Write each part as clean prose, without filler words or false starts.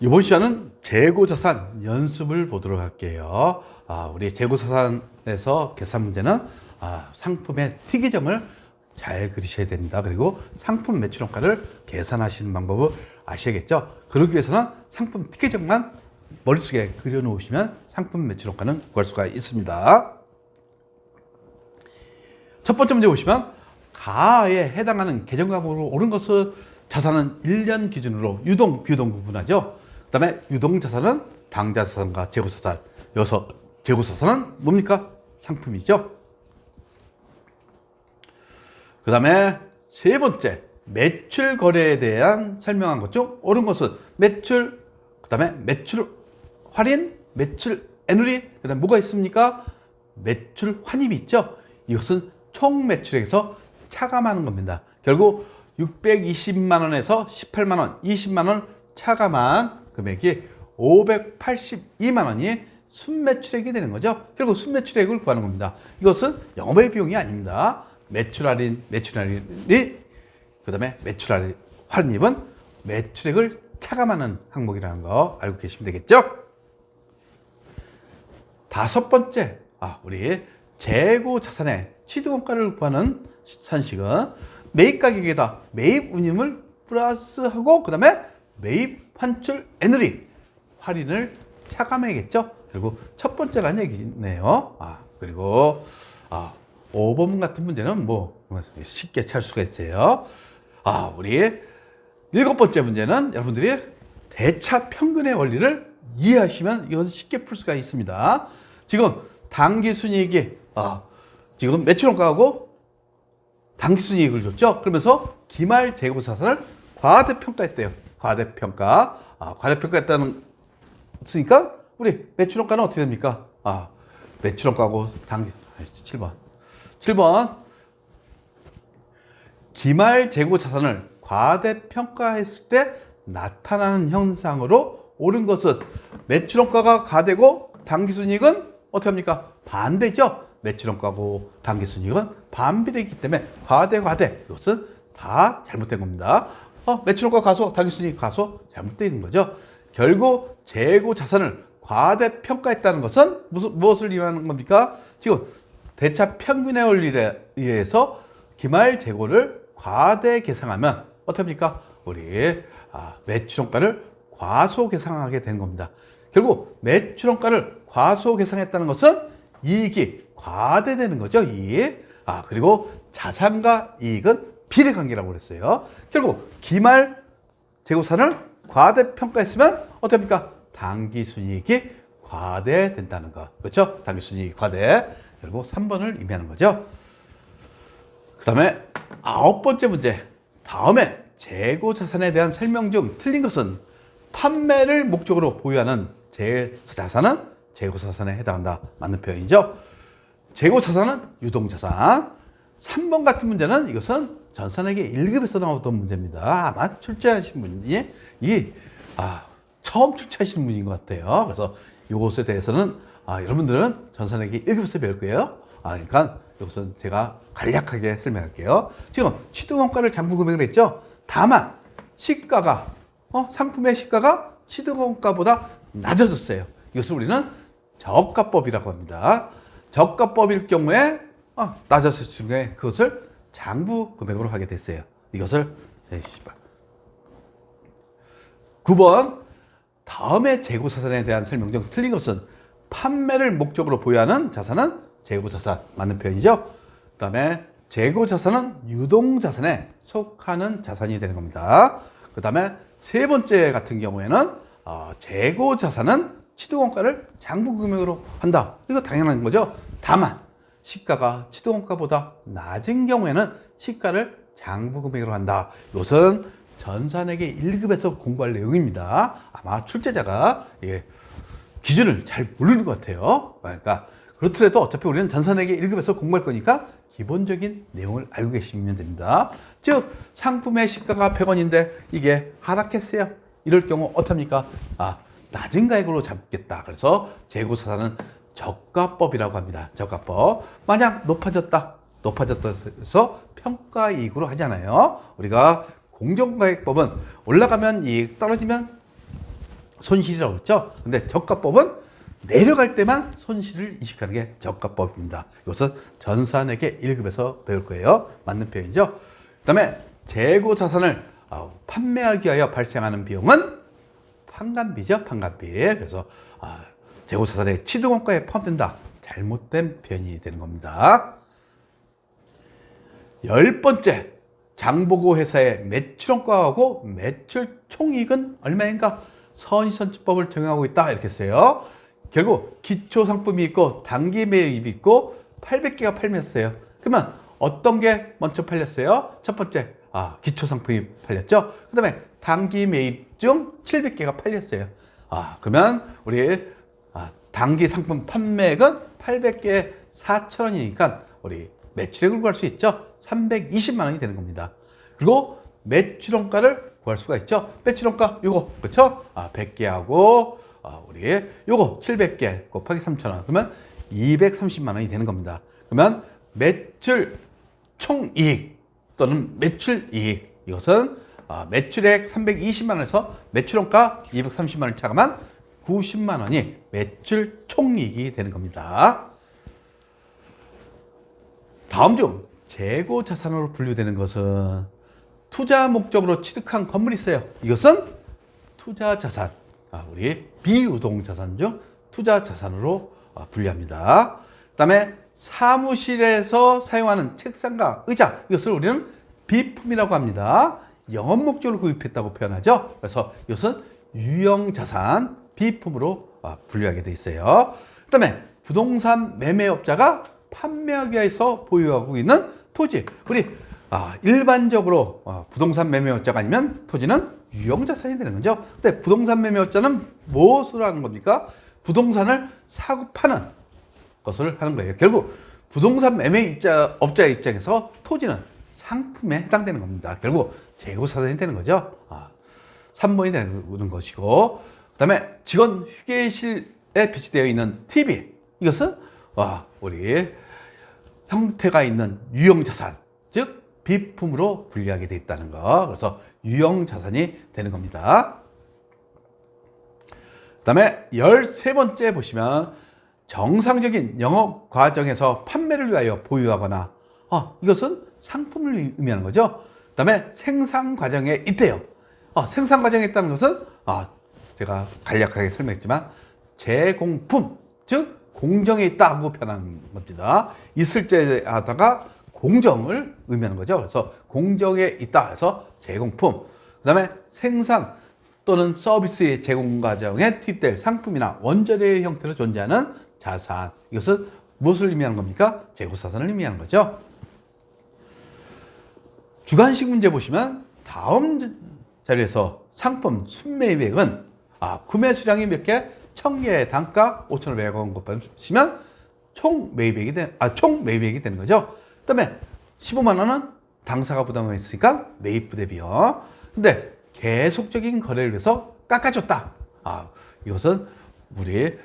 이번 시간은 재고자산 연습을 보도록 할게요. 우리 재고자산에서 계산 문제는 상품의 특이점을 잘 그리셔야 됩니다. 그리고 상품 매출원가를 계산하시는 방법을 아셔야겠죠. 그러기 위해서는 상품 특이점만 머릿속에 그려놓으시면 상품 매출원가는 구할 수가 있습니다. 첫 번째 문제 보시면 가에 해당하는 계정가격으로 오른 것은 자산은 1년 기준으로 유동, 비유동 구분하죠. 그 다음에 유동자산은 당자자산과 재고자산. 여기서 재고자산은 뭡니까? 상품이죠. 그 다음에 세 번째, 매출 거래에 대한 설명한 것 중 옳은 것은 매출, 그 다음에 매출 할인, 매출 애누리, 그 다음에 뭐가 있습니까? 매출 환입이 있죠. 이것은 총 매출액에서 차감하는 겁니다. 결국 620만 원에서 18만 원, 20만 원 차감한 금액이 582만 원이 순매출액이 되는 거죠. 결국 순매출액을 구하는 겁니다. 이것은 영업의 비용이 아닙니다. 매출 할인이, 그 다음에 매출 할인입은 매출액을 차감하는 항목이라는 거 알고 계시면 되겠죠. 다섯 번째, 우리 재고 자산의 취득원가를 구하는 산식은 매입 가격에다 매입 운임을 플러스하고 그 다음에 매입 환출 애누리 할인을 차감해야겠죠. 결국 첫 번째라는 얘기네요. 그리고 5번 같은 문제는 뭐 쉽게 찾을 수가 있어요. 우리 7번째 문제는 여러분들이 대차 평균의 원리를 이해하시면 이건 쉽게 풀 수가 있습니다. 지금 당기순이익이 지금 매출원가하고 당기순이익을 줬죠. 그러면서 기말 재고자산을 과대평가했대요. 과대평가. 과대평가했다는 쓰니까 우리 매출원가는 어떻게 됩니까? 매출원가하고 7번 기말 재고자산을 과대평가했을 때 나타나는 현상으로 옳은 것은 매출원가가 과대고 당기순이익은 어떻게 합니까? 반대죠. 매출원가고 당기순이익은 반비례이기 때문에 과대 이것은 다 잘못된 겁니다. 매출원가 가소, 당기순이익 가소 잘못되는 거죠. 결국 재고자산을 과대평가했다는 것은 무엇을 의미하는 겁니까? 지금 대차 평균의 원리에 의해서 기말 재고를 과대 계상하면 어떻게 합니까? 우리 매출원가를 과소 계상하게 된 겁니다. 결국 매출원가를 과소 계상했다는 것은 이익이 과대되는 거죠. 이익. 그리고 자산과 이익은 비례관계라고 그랬어요. 결국 기말 재고자산을 과대평가했으면 어떻게 합니까? 당기순이익이 과대된다는 거. 그렇죠? 당기순이익이 과대. 결국 3번을 의미하는 거죠. 그 다음에 9번째 문제. 다음에 재고자산에 대한 설명 중 틀린 것은 판매를 목적으로 보유하는 자산은 재고자산에 해당한다. 맞는 표현이죠. 재고자산은 유동자산. 3번 같은 문제는 이것은 전산회계 1급에서 나오던 문제입니다. 아마 출제하신 분이 처음 출제하시는 분인 것 같아요. 그래서 이것에 대해서는 여러분들은 전산회계 1급에서 배울 거예요. 그러니까 이것은 제가 간략하게 설명할게요. 지금 취득원가를 장부금액을 했죠. 다만 시가가 상품의 시가가 취득원가보다 낮아졌어요. 이것을 우리는 저가법이라고 합니다. 저가법일 경우에 낮았을 경우에 그것을 장부금액으로 하게 됐어요. 이것을 9번 다음에 재고자산에 대한 설명 중 틀린 것은 판매를 목적으로 보유하는 자산은 재고자산 맞는 표현이죠. 그 다음에 재고자산은 유동자산에 속하는 자산이 되는 겁니다. 그 다음에 세 번째 같은 경우에는 재고자산은 취득원가를 장부금액으로 한다. 이거 당연한 거죠. 다만 시가가 취득원가보다 낮은 경우에는 시가를 장부금액으로 한다. 이것은 전산회계 1급에서 공부할 내용입니다. 아마 출제자가 기준을 잘 모르는 것 같아요. 그러니까 그렇더라도 어차피 우리는 전산회계 1급에서 공부할 거니까 기본적인 내용을 알고 계시면 됩니다. 즉 상품의 시가가 100원인데 이게 하락했어요. 이럴 경우 어떻습니까? 낮은 가격으로 잡겠다. 그래서 재고자산은 저가법이라고 합니다. 저가법. 만약 높아졌다 해서 평가이익으로 하잖아요. 우리가 공정가격법은 올라가면 이익, 떨어지면 손실이라고 했죠. 근데 저가법은 내려갈 때만 손실을 인식하는 게 저가법입니다. 이것은 전산회계 1급에서 배울 거예요. 맞는 표현이죠. 그 다음에 재고 자산을 판매하기 위하여 발생하는 비용은 판관비죠. 판관비. 그래서 재고 자산의 취득원가에 포함된다. 잘못된 표현이 되는 겁니다. 10번째, 장보고 회사의 매출원가하고 매출 총이익은 얼마인가? 선의선취법을 적용하고 있다. 이렇게 했어요. 결국 기초상품이 있고 단기 매입이 있고 800개가 팔렸어요. 그러면 어떤 게 먼저 팔렸어요? 첫 번째, 기초상품이 팔렸죠. 그 다음에 단기 매입 중 700개가 팔렸어요. 그러면 우리 단기 상품 판매액은 800개에 4,000원이니까 우리 매출액을 구할 수 있죠. 320만 원이 되는 겁니다. 그리고 매출원가를 구할 수가 있죠. 매출원가 요거 그렇죠? 100개하고 우리 요거 700개 곱하기 3,000원 그러면 230만 원이 되는 겁니다. 그러면 매출 총이익 또는 매출이익 이것은 매출액 320만 원에서 매출원가 230만 원을 차감한 90만 원이 매출 총이익이 되는 겁니다. 다음 중 재고 자산으로 분류되는 것은 투자 목적으로 취득한 건물이 있어요. 이것은 투자 자산, 우리 비유동 자산 중 투자 자산으로 분류합니다. 그 다음에 사무실에서 사용하는 책상과 의자, 이것을 우리는 비품이라고 합니다. 영업 목적으로 구입했다고 표현하죠. 그래서 이것은 유형자산, 비품으로 분류하게 돼 있어요. 그 다음에 부동산 매매업자가 판매하기 위해서 보유하고 있는 토지. 우리 일반적으로 부동산 매매업자가 아니면 토지는 유형자산이 되는 거죠. 근데 부동산 매매업자는 무엇을 하는 겁니까? 부동산을 사고 파는 것을 하는 거예요. 결국 부동산 매매업자의 입장에서 토지는 상품에 해당되는 겁니다. 결국 재고자산이 되는 거죠. 3번이 되는 것이고, 그 다음에 직원 휴게실에 배치되어 있는 TV. 이것은 우리 형태가 있는 유형자산, 즉 비품으로 분류하게 되어 있다는 거. 그래서 유형자산이 되는 겁니다. 그 다음에 13번째 보시면 정상적인 영업 과정에서 판매를 위하여 보유하거나 이것은 상품을 의미하는 거죠. 그 다음에 생산 과정에 있대요. 생산 과정에 있다는 것은 제가 간략하게 설명했지만 제공품, 즉 공정에 있다고 표현하는 겁니다. 있을 때 하다가 공정을 의미하는 거죠. 그래서 공정에 있다 해서 제공품. 그 다음에 생산 또는 서비스의 제공 과정에 투입될 상품이나 원재료의 형태로 존재하는 자산. 이것은 무엇을 의미하는 겁니까? 재고자산을 의미하는 거죠. 주관식 문제 보시면 다음 자료에서 상품 순매입액은 구매 수량이 몇 개? 1000개의 단가 5,500원 곱하시면 총 매입액이 되는 거죠. 그 다음에 15만 원은 당사가 부담했으니까 매입부대 비용. 근데 계속적인 거래를 위해서 깎아줬다. 이것은 우리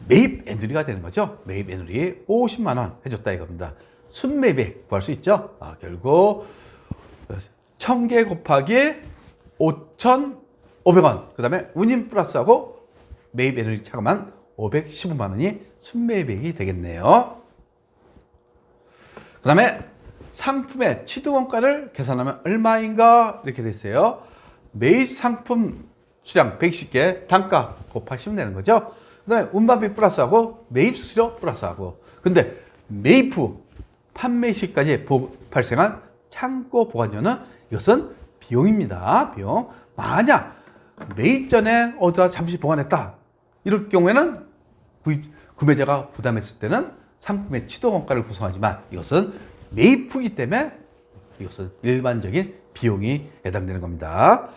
매입 애누리가 되는 거죠. 매입 애누리 50만 원 해줬다 이겁니다. 순매입액 구할 수 있죠. 결국 1000개 곱하기 5,500원. 그 다음에 운임 플러스하고 매입 애누리 차감한 515만 원이 순매입액이 되겠네요. 그 다음에 상품의 취득원가를 계산하면 얼마인가 이렇게 돼 있어요. 매입 상품 수량 110개 단가 곱하시면 되는 거죠. 그 다음에 운반비 플러스하고 매입 수수료 플러스하고. 근데 매입 후 판매 시까지 발생한 창고 보관료는 이것은 비용입니다. 비용. 만약 매입 전에 어디다 잠시 보관했다. 이럴 경우에는 구매자가 부담했을 때는 상품의 취득원가를 구성하지만 이것은 매입 후기 때문에 이것은 일반적인 비용이 해당되는 겁니다.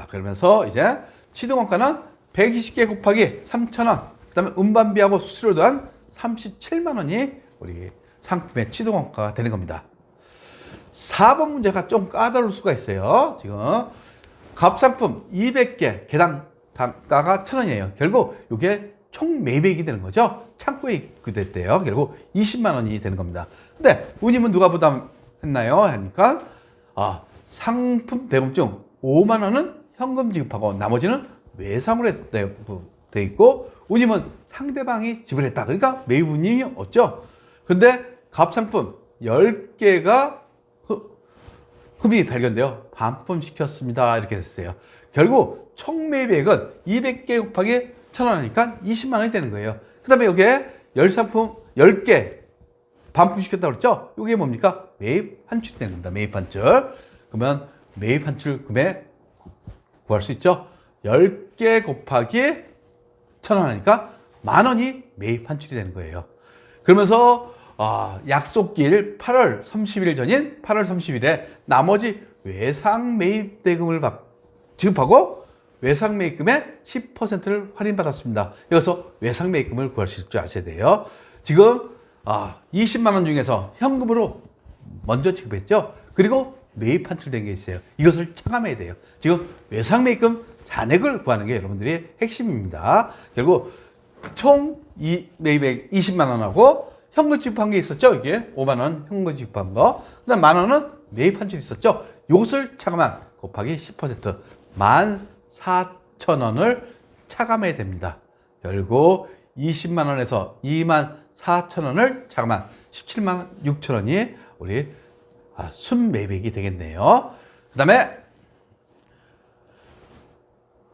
그러면서 이제 취득원가는 120개 곱하기 3,000원, 그 다음에 운반비하고 수수료 또한 37만 원이 우리 상품의 취득원가가 되는 겁니다. 4번 문제가 좀 까다로울 수가 있어요. 지금 갑상품 200개 개당 단가가 1,000원이에요. 결국 이게 총 매입액이 되는 거죠. 창고에 입구됐대요. 결국 20만 원이 되는 겁니다. 근데 운임은 누가 부담했나요? 하니까 상품 대금중 5만 원은 현금 지급하고 나머지는 외상으로 돼 있고 운임은 상대방이 지불했다. 그러니까 매입 운임이 없죠. 근데 갑상품 10개가 흠이 발견되어 반품시켰습니다. 이렇게 됐어요. 결국 총 매입액은 200개 곱하기 1,000원이니까 20만 원이 되는 거예요. 그 다음에 여기에 열상품 10개 반품시켰다고 그랬죠? 이게 뭡니까? 매입 환출이 되는 겁니다. 매입 환출. 그러면 매입 환출 금액 구할 수 있죠? 10개 곱하기 1,000원 하니까 10,000원이 매입 환출이 되는 거예요. 그러면서 약속일 8월 30일 전인 8월 30일에 나머지 외상 매입 대금을 지급하고 외상 매입금의 10%를 할인받았습니다. 여기서 외상 매입금을 구하실 줄 아셔야 돼요. 지금 20만 원 중에서 현금으로 먼저 지급했죠. 그리고 매입 환출된 게 있어요. 이것을 차감해야 돼요. 지금 외상 매입금 잔액을 구하는 게 여러분들이 핵심입니다. 결국 총 매입액 20만 원하고 현금 지급한 게 있었죠. 이게 5만 원 현금 지급한 거. 그다음 10,000원은 매입 환출이 있었죠. 이것을 차감한 곱하기 10% 14,000원을 차감해야 됩니다. 결국 20만 원에서 24,000원을 차감한 17만 6천원이 우리 순매입액이 되겠네요. 그 다음에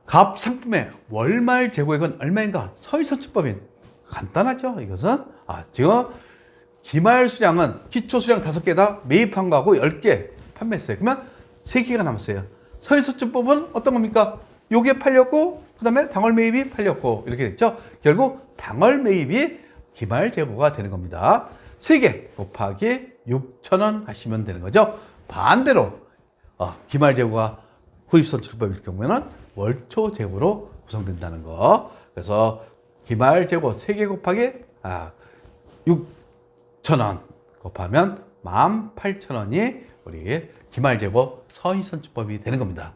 갑상품의 월말 재고액은 얼마인가? 서희선출법인 간단하죠. 이것은 지금 기말 수량은 기초 수량 5개다 매입한 거하고 10개 판매했어요. 그러면 3개가 남았어요. 서희선출법은 어떤 겁니까? 요게 팔렸고 그 다음에 당월 매입이 팔렸고 이렇게 됐죠. 결국 당월 매입이 기말 재고가 되는 겁니다. 3개 곱하기 6,000원 하시면 되는 거죠. 반대로 기말 재고가 후입선출법일 경우에는 월초 재고로 구성된다는 거. 그래서 기말 재고 3개 곱하기 6,000원 곱하면 18,000원이 우리 기말 재고 서희선출법이 되는 겁니다.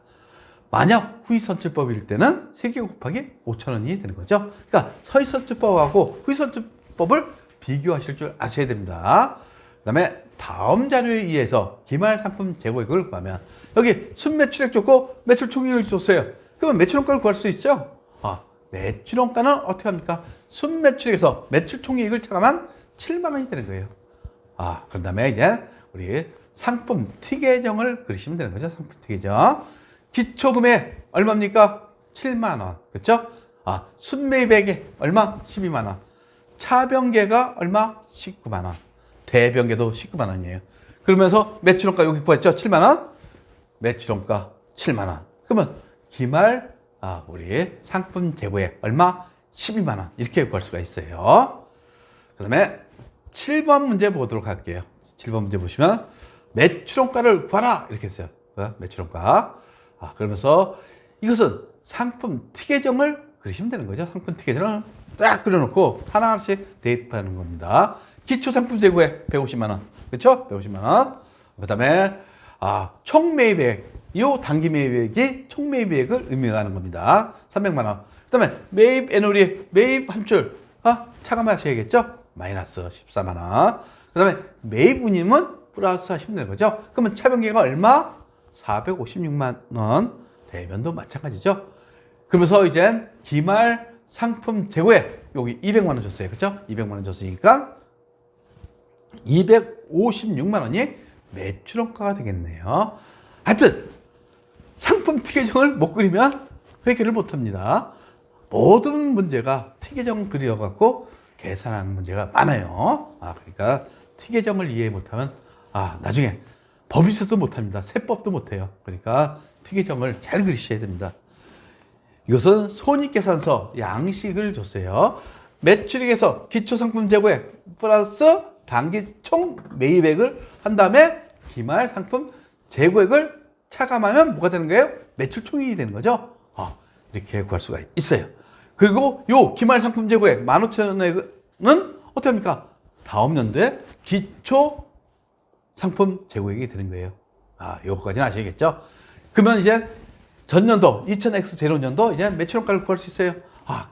만약 후입선출법일 때는 3개 곱하기 5,000원이 되는 거죠. 그러니까 서희선출법하고 후입선출법을 비교하실 줄 아셔야 됩니다. 그 다음에 다음 자료에 의해서 기말 상품 재고액을 구하면 여기 순매출액 줬고 매출 총액을 줬어요. 그러면 매출원가를 구할 수 있죠? 매출원가는 어떻게 합니까? 순매출액에서 매출 총액을 차감한 7만 원이 되는 거예요. 그 다음에 이제 우리 상품 티계정을 그리시면 되는 거죠. 상품 티계정. 기초금액 얼마입니까? 7만 원. 그렇죠? 순매입액이 얼마? 12만 원. 차병계가 얼마? 19만 원. 대병계도 19만 원이에요. 그러면서 매출원가 여기 구했죠? 7만 원. 매출원가 7만 원. 그러면 기말 우리 상품 재고액 얼마? 12만 원. 이렇게 구할 수가 있어요. 그 다음에 7번 문제 보도록 할게요. 7번 문제 보시면 매출원가를 구하라 이렇게 했어요. 매출원가. 그러면서 이것은 상품 티계정을 그리시면 되는 거죠. 상품 티계정을 딱 그려놓고 하나하나씩 대입하는 겁니다. 기초 상품 재고액 150만 원. 그렇죠? 150만 원. 그 다음에 총 매입액. 이 단기 매입액이 총 매입액을 의미하는 겁니다. 300만 원. 그 다음에 매입 애누리, 매입 환출. 차감하셔야겠죠? 마이너스 14만 원. 그 다음에 매입 운임은 플러스 하시면 되는 거죠. 그러면 차병계가 얼마? 456만 원. 대변도 마찬가지죠. 그러면서 이제 기말 상품 재고액 여기 200만 원 줬어요. 그렇죠? 200만 원 줬으니까 256만 원이 매출원가가 되겠네요. 하여튼 상품 티계정을 못 그리면 회계를 못 합니다. 모든 문제가 티계정 그려갖고 계산하는 문제가 많아요. 그러니까 티계정을 이해 못하면 나중에 법인세도 못합니다. 세법도 못해요. 그러니까 티계정을 잘 그리셔야 됩니다. 이것은 손익계산서 양식을 줬어요. 매출액에서 기초상품 재고액 플러스 단기 총 매입액을 한 다음에 기말 상품 재고액을 차감하면 뭐가 되는 거예요? 매출 총액이 되는 거죠. 이렇게 구할 수가 있어요. 그리고 요 기말 상품 재고액 15,000원은 어떻게 합니까? 다음 연도에 기초 상품 재고액이 되는 거예요. 요거까지는 아시겠죠? 그러면 이제 전년도 2000X0년도 이제 매출원가를 구할 수 있어요.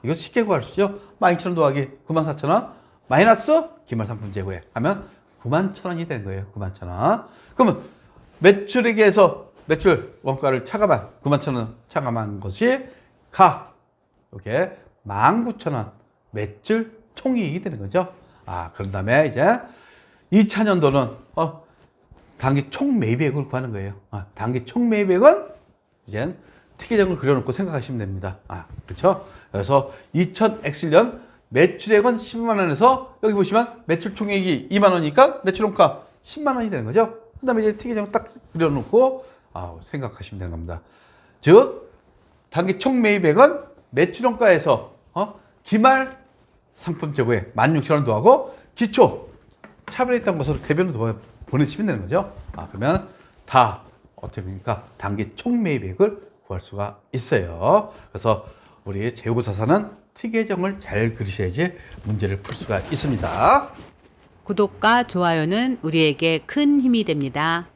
이거 쉽게 구할 수 있죠. 12,000원 더하기 94,000원 마이너스 기말 상품 재고액 하면 91,000원이 되는 거예요. 91,000원. 그러면 매출액에서 매출 원가를 차감한 91,000원 차감한 것이 가. 이게 19,000원 매출 총이익이 되는 거죠. 그런 다음에 이제 2차년도는 단기 총 매입액을 구하는 거예요. 단기 총 매입액은 이제 티계정을 그려놓고 생각하시면 됩니다. 그렇죠? 그래서 2000X년 매출액은 12만 원에서 여기 보시면 매출 총액이 2만 원이니까 매출원가 10만 원이 되는 거죠. 그 다음에 이제 티계정을 딱 그려놓고 생각하시면 되는 겁니다. 즉 단기 총 매입액은 매출원가에서 기말 상품 재고에 16,000원 더하고 기초 차별에 있던 것으로 대변을 더 보내시면 되는 거죠. 그러면 다 어떻게 보니까 단기 총 매입액을 구할 수가 있어요. 그래서 우리 재고자산은 티계정을 잘 그리셔야지 문제를 풀 수가 있습니다. 구독과 좋아요는 우리에게 큰 힘이 됩니다.